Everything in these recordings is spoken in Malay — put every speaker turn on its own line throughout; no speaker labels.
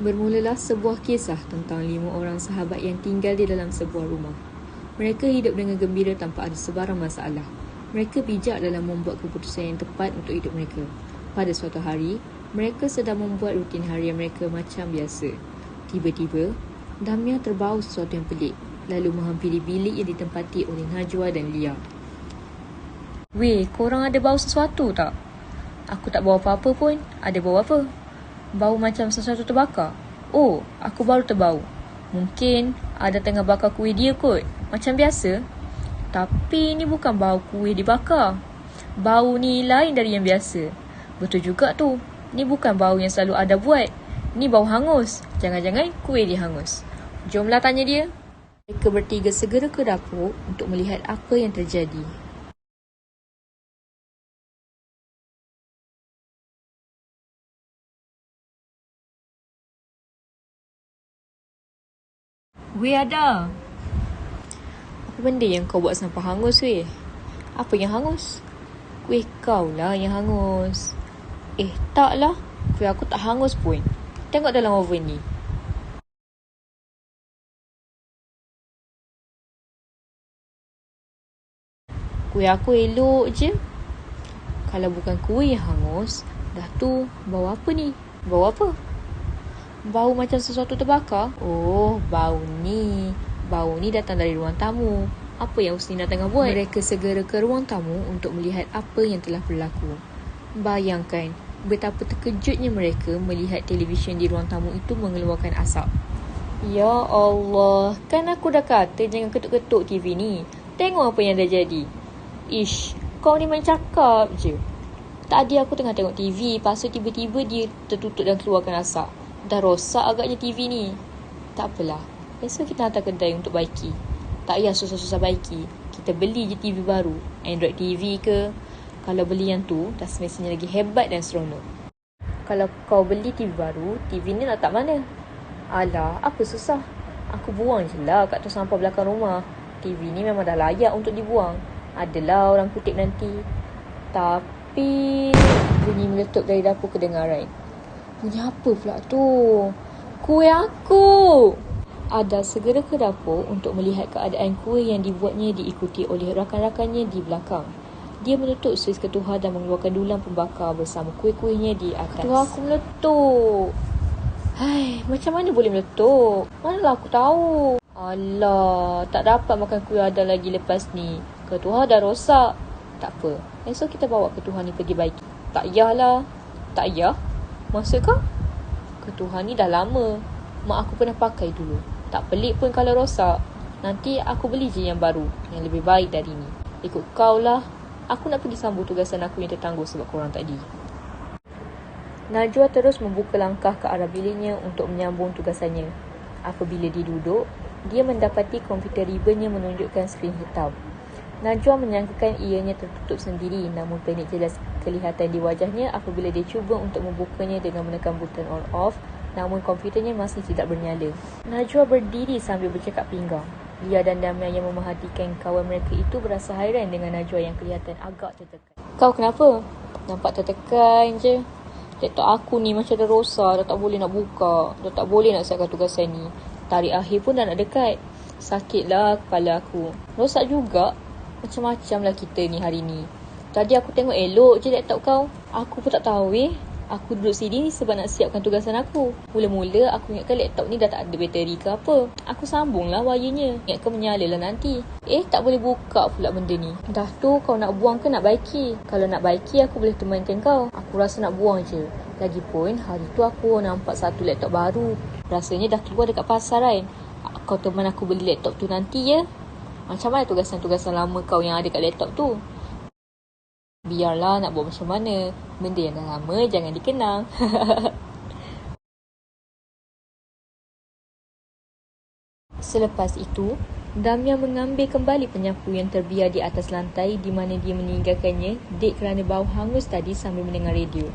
Bermulalah sebuah kisah tentang 5 orang sahabat yang tinggal di dalam sebuah rumah. Mereka hidup dengan gembira tanpa ada sebarang masalah. Mereka bijak dalam membuat keputusan yang tepat untuk hidup mereka. Pada suatu hari, mereka sedang membuat rutin harian mereka macam biasa. Tiba-tiba, Damia terbau sesuatu yang pelik, lalu menghampiri bilik yang ditempati oleh Najwa dan Lia.
Weh, korang ada bau sesuatu tak? Aku tak bau apa-apa pun. Ada bau apa? Bau macam sesuatu terbakar. Oh, aku baru terbau. Mungkin ada tengah bakar kuih dia kot. Macam biasa. Tapi ni bukan bau kuih dibakar. Bau ni lain dari yang biasa. Betul juga tu. Ni bukan bau yang selalu ada buat. Ni bau hangus. Jangan-jangan kuih dia hangus. Jomlah tanya dia.
Mereka bertiga segera ke dapur untuk melihat apa yang terjadi.
Weh, ada.
Apa benda yang kau buat sampai hangus weh?
Apa yang hangus?
Kuih kau lah yang hangus.
Taklah. Kuih aku tak hangus pun. Tengok dalam oven ni.
Kuih aku elok je. Kalau bukan kuih yang hangus, dah tu bau apa ni?
Bau apa?
Bau macam sesuatu terbakar. Oh, bau ni datang dari ruang tamu. Apa yang Ustina tengah buat? Mereka segera ke ruang tamu untuk melihat apa yang telah berlaku. Bayangkan betapa terkejutnya mereka melihat televisyen di ruang tamu itu mengeluarkan asap.
Ya Allah, kan aku dah kata jangan ketuk-ketuk TV ni. Tengok apa yang dah jadi. Ish, kau ni main cakap je. Tadi aku tengah tengok TV, lepas tu tiba-tiba dia tertutup dan keluarkan asap. Dah rosak agaknya TV ni.
Tak apalah, besok kita hantar kedai untuk baiki. Tak payah susah-susah baiki. Kita beli je TV baru, Android TV ke. Kalau beli yang tu, dah semestinya lagi hebat dan seronok. Kalau kau beli TV baru, TV ni letak mana?
Alah, apa susah? Aku buang je lah kat tong sampah belakang rumah. TV ni memang dah layak untuk dibuang. Adalah orang kutip nanti.
Tapi bunyi meletup dari dapur kedengaran. Bunyi apa pula tu? Kuih aku! Ada segera ke dapur untuk melihat keadaan kuih yang dibuatnya diikuti oleh rakan-rakannya di belakang. Dia menutup suis ketuhar dan mengeluarkan dulang pembakar bersama kuih-kuihnya di atas.
Ketuhar aku meletup.
Hai, macam mana boleh meletup?
Manalah aku tahu.
Alah, tak dapat makan kuih ada lagi lepas ni. Ketuhar dah rosak. Tak apa, esok kita bawa ketuhar ni pergi baiki.
Tak payahlah.
Tak payah?
Maksud kau?
Ketuhar ni dah lama. Mak aku pernah pakai dulu. Tak pelik pun kalau rosak. Nanti aku beli je yang baru, yang lebih baik dari ni. Ikut kau lah. Aku nak pergi sambung tugasan aku yang tertangguh sebab korang tadi. Najwa terus membuka langkah ke arah biliknya untuk menyambung tugasannya. Apabila dia duduk, dia mendapati komputer ribbonnya menunjukkan skrin hitam. Najwa menyangkakan ianya tertutup sendiri, namun panik jelas kelihatan di wajahnya apabila dia cuba untuk membukanya dengan menekan butang on-off, namun komputernya masih tidak bernyala. Najwa berdiri sambil bercakap pinggang. Lia dan Damia yang memerhatikan kawan mereka itu berasa hairan dengan Najwa yang kelihatan agak tertekan.
Kau kenapa? Nampak tertekan je. Laptop aku ni macam dah rosak, dah tak boleh nak buka, dah tak boleh nak siapkan tugasan ni. Tarikh akhir pun dah nak dekat. Sakitlah kepala aku.
Rosak juga. Macam-macam lah kita ni hari ni. Tadi aku tengok elok je laptop kau. Aku pun tak tahu Aku duduk sini ni sebab nak siapkan tugasan aku. Mula-mula aku ingatkan laptop ni dah tak ada bateri ke apa. Aku sambunglah wayarnya. Ingatkan menyala lah nanti. Tak boleh buka pula benda ni. Dah tu kau nak buang ke nak baiki? Kalau nak baiki aku boleh temankan kau. Aku rasa nak buang je. Lagipun hari tu aku nampak satu laptop baru. Rasanya dah keluar dekat pasaran. Kau teman aku beli laptop tu nanti ya. Macam mana tugasan-tugasan lama kau yang ada kat laptop tu? Biarlah nak buat macam mana. Benda yang dah lama jangan dikenang. Selepas itu, Damia mengambil kembali penyapu yang terbiar di atas lantai di mana dia meninggalkannya dek kerana bau hangus tadi sambil mendengar radio.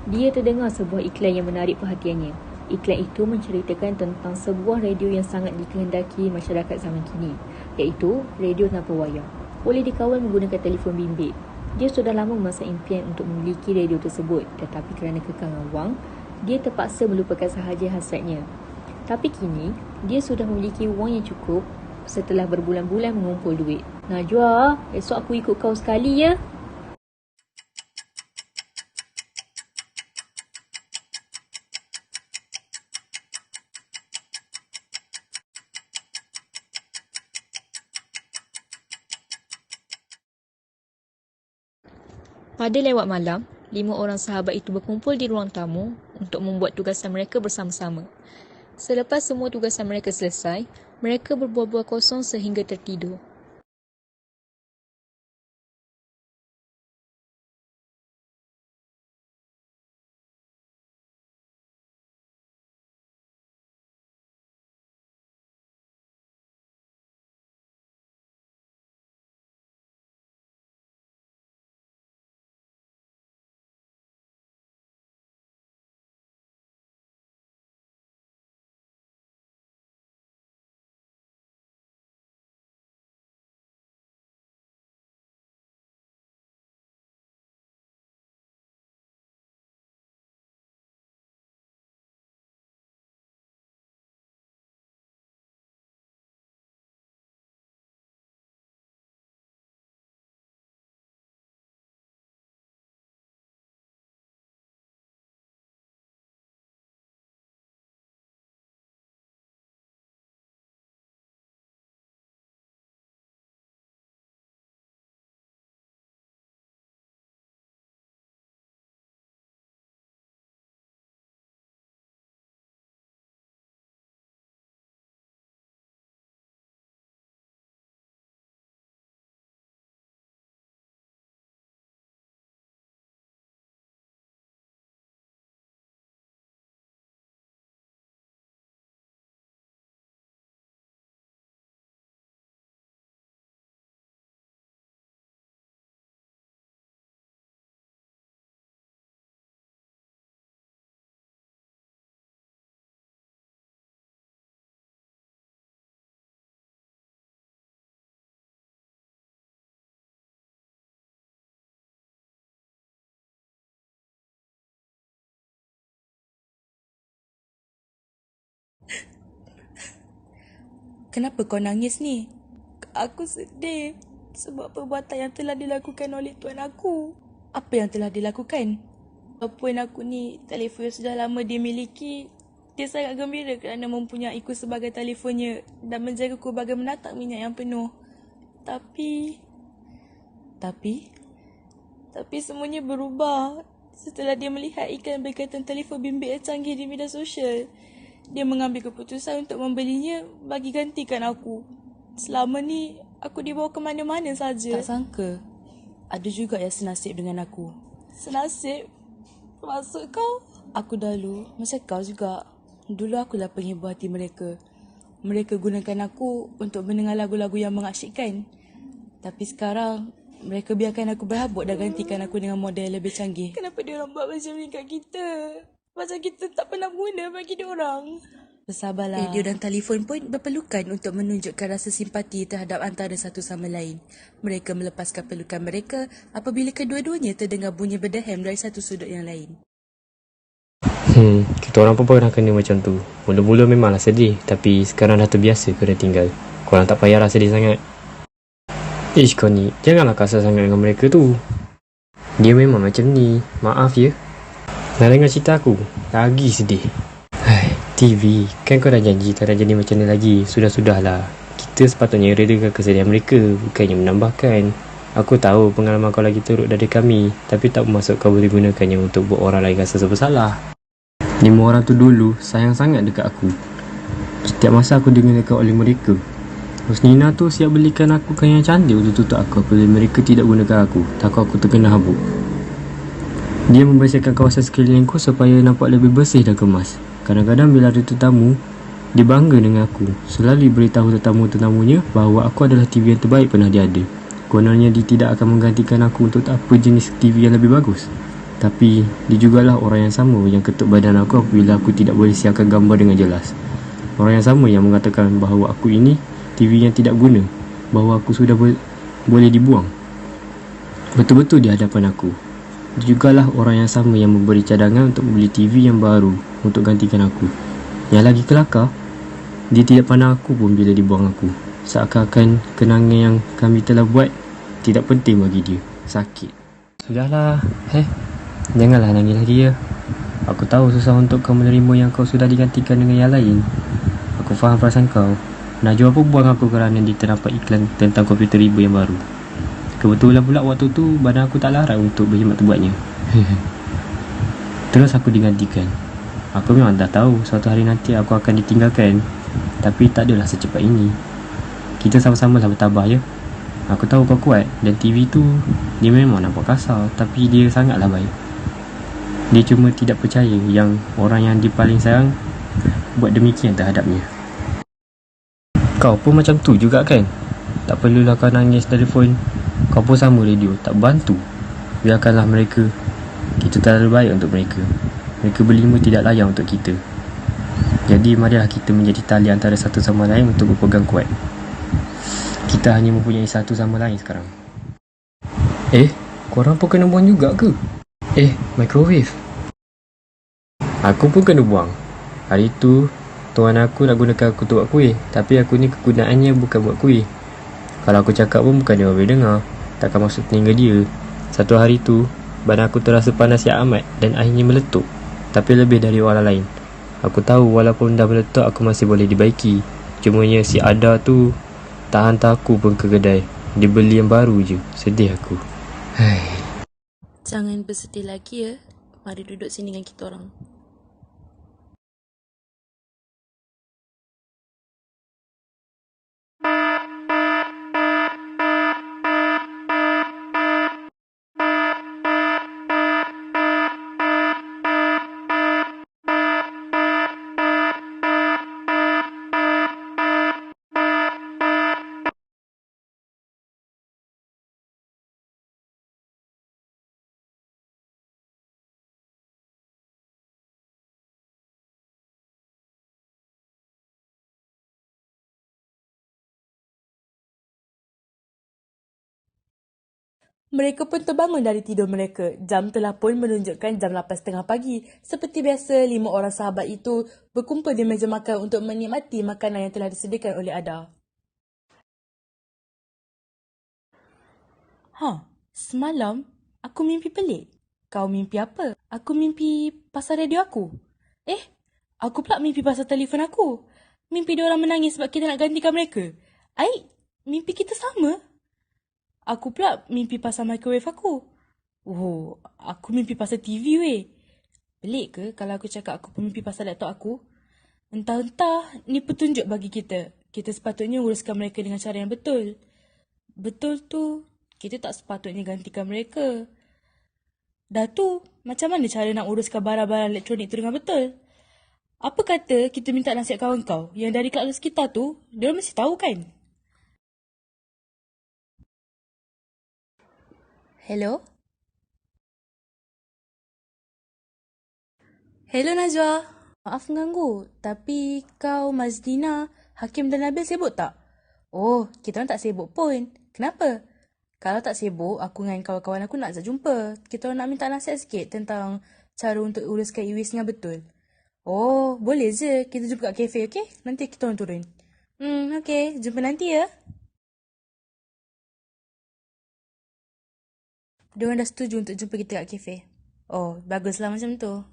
Dia terdengar sebuah iklan yang menarik perhatiannya. Iklan itu menceritakan tentang sebuah radio yang sangat dikehendaki masyarakat zaman kini, iaitu radio tanpa wayar. Boleh dikawal menggunakan telefon bimbit. Dia sudah lama memasang impian untuk memiliki radio tersebut, tetapi kerana kekangan wang, dia terpaksa melupakan sahaja hasratnya. Tapi kini, dia sudah memiliki wang yang cukup setelah berbulan-bulan mengumpul duit. Najwa, esok aku ikut kau sekali ya.
Pada lewat malam, 5 orang sahabat itu berkumpul di ruang tamu untuk membuat tugasan mereka bersama-sama. Selepas semua tugasan mereka selesai, mereka berbual-bual kosong sehingga tertidur.
Kenapa kau nangis ni? Aku sedih sebab perbuatan yang telah dilakukan oleh tuan aku. Apa yang telah dilakukan? Walaupun aku ni telefon yang sudah lama dia miliki, dia sangat gembira kerana mempunyaiku sebagai telefonnya dan menjagaku bagai menatak minyak yang penuh. Tapi semuanya berubah setelah dia melihat iklan berkaitan telefon bimbit yang canggih di media sosial. Dia mengambil keputusan untuk membelinya bagi gantikan aku. Selama ni, aku dibawa ke mana-mana saja. Tak sangka, ada juga yang senasib dengan aku. Senasib? Maksud kau? Aku dahulu, macam kau juga. Dulu akulah penghibur hati mereka. Mereka gunakan aku untuk mendengar lagu-lagu yang mengasyikkan. Tapi sekarang, mereka biarkan aku berhabuk dan gantikan aku dengan model yang lebih canggih. Kenapa dia orang buat macam ni kat kita? Macam kita tak pernah guna bagi dia orang. Bersabarlah. Radio dan telefon pun berpelukan untuk menunjukkan rasa simpati terhadap antara satu sama lain. Mereka melepaskan pelukan mereka apabila kedua-duanya terdengar bunyi berdehem dari satu sudut yang lain.
Kita orang pun pernah kena macam tu. Mula-mula memanglah sedih, tapi sekarang dah terbiasa kena tinggal. Korang tak payahlah sedih sangat. Ish, kau ni, janganlah kasar sangat dengan mereka tu. Dia memang macam ni, maaf ya. Nak dengar cerita aku? Lagi sedih. TV, kan kau dah janji tak nak jadi macam ni lagi. Sudah-sudahlah. Kita sepatutnya redakan kesedihan mereka, bukannya menambahkan. Aku tahu pengalaman kau lagi teruk dari kami, tapi tak bermaksud kau boleh gunakannya untuk buat orang lain rasa bersalah. 5 orang tu dulu sayang sangat dekat aku. Setiap masa aku digunakan oleh mereka. Husnina tu siap belikan aku kain yang cantik untuk tutup aku apabila mereka tidak gunakan aku, takut aku terkena habuk. Dia membersihkan kawasan sekelilingku supaya nampak lebih bersih dan kemas. Kadang-kadang bila ada tetamu, dia bangga dengan aku. Selalu beritahu tetamu-tetamunya bahawa aku adalah TV yang terbaik pernah dia ada. Kononnya dia tidak akan menggantikan aku untuk apa jenis TV yang lebih bagus. Tapi dia jugalah orang yang sama yang ketuk badan aku apabila aku tidak boleh siarkan gambar dengan jelas. Orang yang sama yang mengatakan bahawa aku ini TV yang tidak guna, bahawa aku sudah boleh dibuang. Betul-betul di hadapan aku. Dia jugalah orang yang sama yang memberi cadangan untuk membeli TV yang baru untuk gantikan aku. Yang lagi kelakar, dia tidak pandang aku pun bila dibuang aku. Seakan-akan kenangan yang kami telah buat tidak penting bagi dia. Sakit. Sudahlah, janganlah nangis lagi ya. Aku tahu susah untuk kau menerima yang kau sudah digantikan dengan yang lain. Aku faham perasaan kau. Najwa pun buang aku kerana dia ternampak iklan tentang komputer riba yang baru. Kebetulan pula waktu tu badan aku tak larat untuk berkhidmat terbuatnya. Terus aku digantikan. Aku memang dah tahu suatu hari nanti aku akan ditinggalkan. Tapi tak adalah secepat ini. Kita sama-sama lah bertabah ya. Aku tahu kau kuat. Dan TV tu, dia memang nampak kasar, tapi dia sangatlah baik. Dia cuma tidak percaya yang orang yang dia paling sayang buat demikian terhadapnya. Kau pun macam tu juga kan? Tak perlulah kau nangis telefon. Kau pun sama radio, tak bantu. Biarkanlah mereka. Kita terlalu baik untuk mereka. Mereka berlima tidak layak untuk kita. Jadi marilah kita menjadi tali antara satu sama lain untuk berpegang kuat. Kita hanya mempunyai satu sama lain sekarang. Korang pun kena buang juga ke? Microwave. Aku pun kena buang. Hari tu tuan aku nak gunakan aku untuk buat kuih. Tapi aku ni kegunaannya bukan buat kuih. Kalau aku cakap pun bukan dia boleh dengar. Takkan masuk telinga dia. Satu hari tu badan aku terasa panas yang amat dan akhirnya meletup. Tapi lebih dari orang lain. Aku tahu walaupun dah meletup aku masih boleh dibaiki. Cumanya si Ada tu tak hantar aku pun ke kedai. Dia beli yang baru je. Sedih aku.
Jangan bersedih lagi ya. Mari duduk sini dengan kita orang. Mereka pun terbangun dari tidur mereka. Jam telah pun menunjukkan jam 8.30 pagi. Seperti biasa, 5 orang sahabat itu berkumpul di meja makan untuk menikmati makanan yang telah disediakan oleh Ada. Semalam aku mimpi pelik. Kau mimpi apa? Aku mimpi pasal radio aku. Aku pula mimpi pasal telefon aku. Mimpi diorang menangis sebab kita nak gantikan mereka. Mimpi kita sama. Aku pula mimpi pasal microwave aku. Aku mimpi pasal TV weh. Pelik ke kalau aku cakap aku pun mimpi pasal laptop aku? Entah-entah ni petunjuk bagi kita. Kita sepatutnya uruskan mereka dengan cara yang betul. Betul tu, kita tak sepatutnya gantikan mereka. Dah tu, macam mana cara nak uruskan barang-barang elektronik tu dengan betul? Apa kata kita minta nasihat kawan kau yang dari kelas kita tu, dia mesti tahu kan? Hello? Hello Najwa. Maaf mengganggu, tapi kau Mazdina, Hakim dan Nabil sibuk tak? Kita orang tak sibuk pun. Kenapa? Kalau tak sibuk, aku dengan kawan-kawan aku nak ajak jumpa. Kita orang nak minta nasihat sikit tentang cara untuk uruskan e-waste dengan betul. Boleh je. Kita jumpa kat kafe, okey? Nanti kita orang turun. Okey. Jumpa nanti ya. Diorang dah setuju untuk jumpa kita kat kafe. Baguslah macam tu.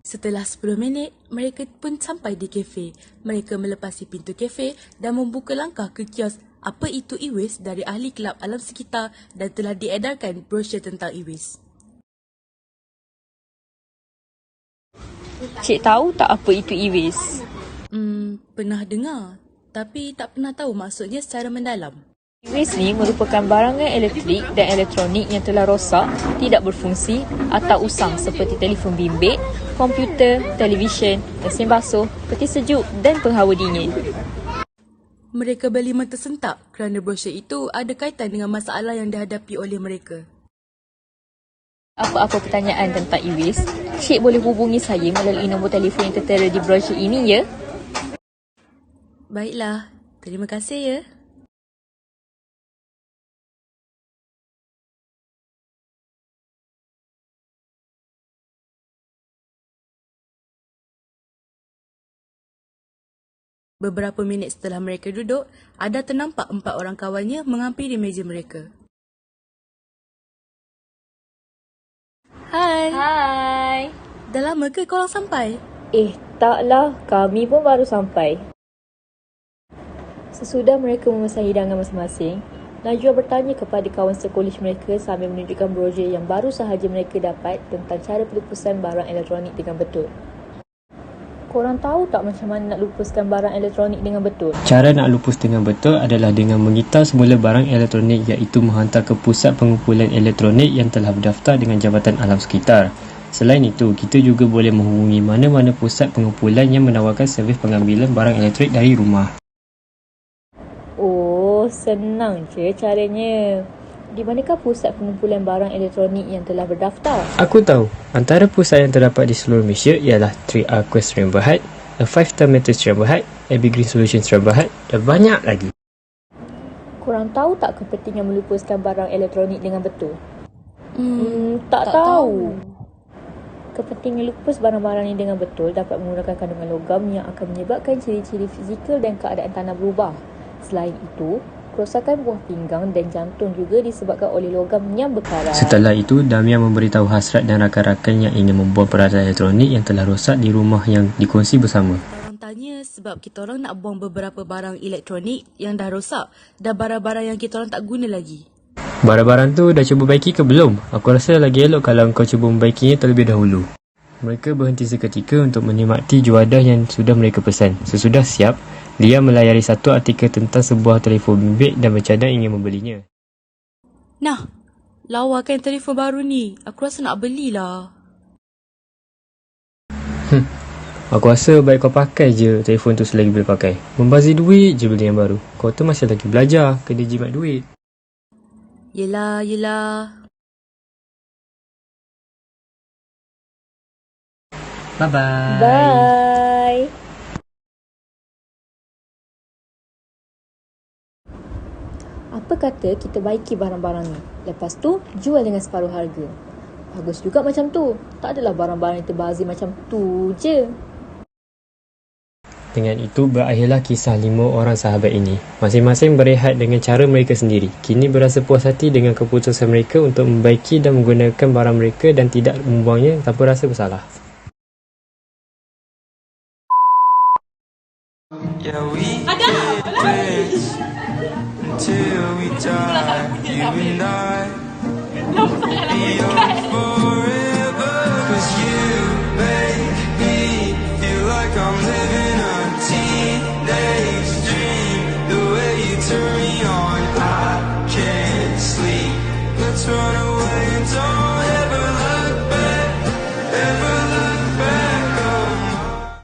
Setelah 10 minit, mereka pun sampai di kafe. Mereka melepasi pintu kafe dan membuka langkah ke kios Apa Itu E-Waste dari ahli kelab alam sekitar dan telah diedarkan brosur tentang e-waste.
Cik tahu tak apa itu e-waste?
Pernah dengar, tapi tak pernah tahu maksudnya secara mendalam.
E-waste ni merupakan barangan elektrik dan elektronik yang telah rosak, tidak berfungsi atau usang seperti telefon bimbit, komputer, televisyen, mesin basuh, peti sejuk dan penghawa dingin.
Mereka berlima tersentak kerana brosur itu ada kaitan dengan masalah yang dihadapi oleh mereka.
Apa-apa pertanyaan tentang e-waste, Cik boleh hubungi saya melalui nombor telefon yang tertera di brosur ini ya.
Baiklah, terima kasih ya. Beberapa minit setelah mereka duduk, Ada ternampak 4 orang kawannya menghampiri meja mereka. Hai.
Hai.
Dah lama ke korang sampai?
Taklah, kami pun baru sampai. Sesudah mereka memesan hidangan masing-masing, Najwa bertanya kepada kawan sekolej mereka sambil menunjukkan brosur yang baru sahaja mereka dapat tentang cara pelupusan barang elektronik dengan betul. Korang tahu tak macam mana nak lupuskan barang elektronik dengan betul?
Cara nak lupus dengan betul adalah dengan mengitar semula barang elektronik, iaitu menghantar ke pusat pengumpulan elektronik yang telah berdaftar dengan Jabatan Alam Sekitar. Selain itu, kita juga boleh menghubungi mana-mana pusat pengumpulan yang menawarkan servis pengambilan barang elektrik dari rumah.
Oh, senang je caranya. Di manakah pusat pengumpulan barang elektronik yang telah berdaftar?
Aku tahu, antara pusat yang terdapat di seluruh Malaysia ialah 3R Quest Sdn Bhd, A 5-Star Matters Sdn Bhd, AB Green Solutions Sdn Bhd dan banyak lagi.
Korang tahu tak kepentingan melupuskan barang elektronik dengan betul? Tak tahu. Kepentingan lupus barang-barang ini dengan betul dapat menggunakan kandungan logam yang akan menyebabkan ciri-ciri fizikal dan keadaan tanah berubah. Selain itu, kerosakan buah pinggang dan jantung juga disebabkan oleh logam yang berkarat.
Setelah itu, Damia memberitahu Hasrat dan rakan-rakan yang ingin membuang peralatan elektronik yang telah rosak di rumah yang dikongsi bersama.
Orang tanya sebab kita orang nak buang beberapa barang elektronik yang dah rosak dan barang-barang yang kita orang tak guna lagi.
Barang-barang tu dah cuba baiki ke belum? Aku rasa lagi elok kalau kau cuba membaikinya terlebih dahulu. Mereka berhenti seketika untuk menikmati juadah yang sudah mereka pesan. Sesudah siap, Lia melayari satu artikel tentang sebuah telefon bimbit dan bercadang ingin membelinya.
Nah, lawa kan telefon baru ni. Aku rasa nak belilah.
Aku rasa baik kau pakai je telefon tu selagi boleh pakai. Membazir duit je beli yang baru. Kau tu masih lagi belajar, kena jimat duit.
Yelah.
Bye-bye.
Bye. Apa kata kita baiki barang-barang ni, lepas tu jual dengan separuh harga? Bagus juga macam tu. Tak adalah barang-barang yang terbazir macam tu je.
Dengan itu berakhirlah kisah 5 orang sahabat ini. Masing-masing berehat dengan cara mereka sendiri. Kini berasa puas hati dengan keputusan mereka untuk membaiki dan menggunakan barang mereka dan tidak membuangnya tanpa rasa bersalah.
Yeah, we dance until we die. You and I be young forever. 'Cause you make me feel like I'm living a teenage dream. The way you turn me on, I can't sleep. Let's run away and don't